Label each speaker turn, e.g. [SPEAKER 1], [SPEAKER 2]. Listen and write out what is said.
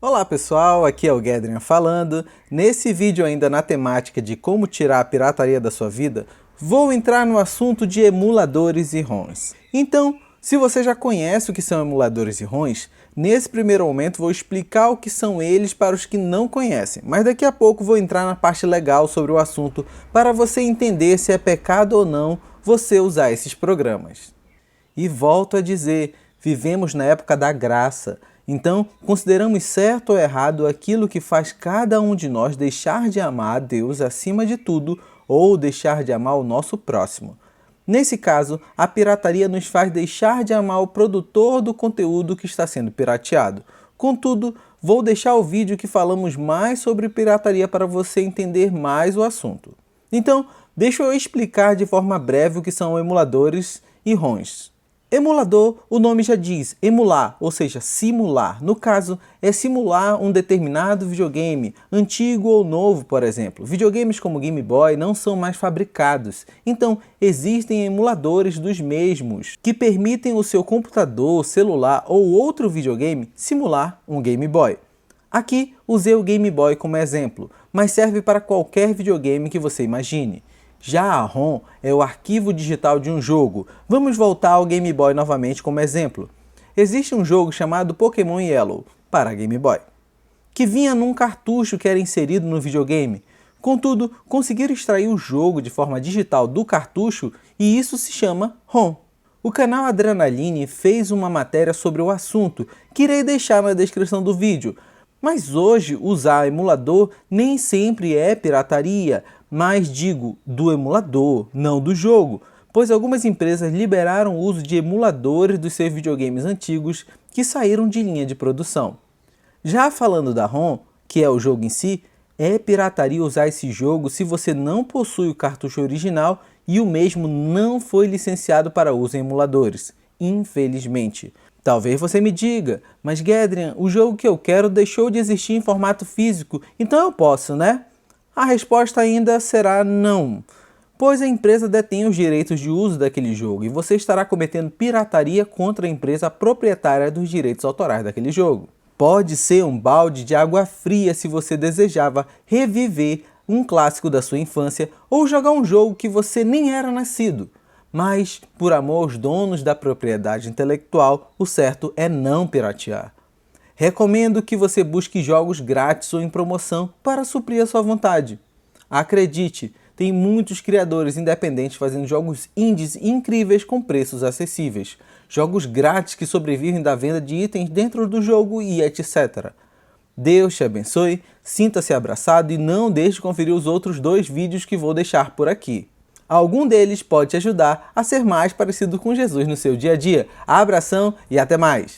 [SPEAKER 1] Olá pessoal, aqui é o Gedrian falando. Nesse vídeo ainda na temática de como tirar a pirataria da sua vida, vou entrar no assunto de emuladores e ROMs. Então, se você já conhece o que são emuladores e ROMs, nesse primeiro momento vou explicar o que são eles para os que não conhecem, mas daqui a pouco vou entrar na parte legal sobre o assunto para você entender se é pecado ou não você usar esses programas. E volto a dizer, vivemos na época da graça. Então, consideramos certo ou errado aquilo que faz cada um de nós deixar de amar a Deus acima de tudo ou deixar de amar o nosso próximo. Nesse caso, a pirataria nos faz deixar de amar o produtor do conteúdo que está sendo pirateado. Contudo, vou deixar o vídeo que falamos mais sobre pirataria para você entender mais o assunto. Então, deixa eu explicar de forma breve o que são emuladores e ROMs. Emulador, o nome já diz, emular, ou seja, simular. No caso, é simular um determinado videogame, antigo ou novo, por exemplo. Videogames como Game Boy não são mais fabricados, então existem emuladores dos mesmos, que permitem o seu computador, celular ou outro videogame simular um Game Boy. Aqui usei o Game Boy como exemplo, mas serve para qualquer videogame que você imagine. Já a ROM é o arquivo digital de um jogo. Vamos voltar ao Game Boy novamente como exemplo. Existe um jogo chamado Pokémon Yellow para Game Boy, que vinha num cartucho que era inserido no videogame. Contudo, conseguiram extrair o jogo de forma digital do cartucho e isso se chama ROM. O canal Adrenaline fez uma matéria sobre o assunto, que irei deixar na descrição do vídeo. Mas hoje usar emulador nem sempre é pirataria, mas digo do emulador, não do jogo, pois algumas empresas liberaram o uso de emuladores dos seus videogames antigos que saíram de linha de produção. Já falando da ROM, que é o jogo em si, é pirataria usar esse jogo se você não possui o cartucho original e o mesmo não foi licenciado para uso em emuladores, infelizmente. Talvez você me diga, mas Gedrian, o jogo que eu quero deixou de existir em formato físico, então eu posso, né? A resposta ainda será não, pois a empresa detém os direitos de uso daquele jogo e você estará cometendo pirataria contra a empresa proprietária dos direitos autorais daquele jogo. Pode ser um balde de água fria se você desejava reviver um clássico da sua infância ou jogar um jogo que você nem era nascido. Mas, por amor aos donos da propriedade intelectual, o certo é não piratear. Recomendo que você busque jogos grátis ou em promoção para suprir a sua vontade. Acredite, tem muitos criadores independentes fazendo jogos indies incríveis com preços acessíveis. Jogos grátis que sobrevivem da venda de itens dentro do jogo e etc. Deus te abençoe, sinta-se abraçado e não deixe de conferir os outros 2 vídeos que vou deixar por aqui. Algum deles pode te ajudar a ser mais parecido com Jesus no seu dia a dia. Abração e até mais!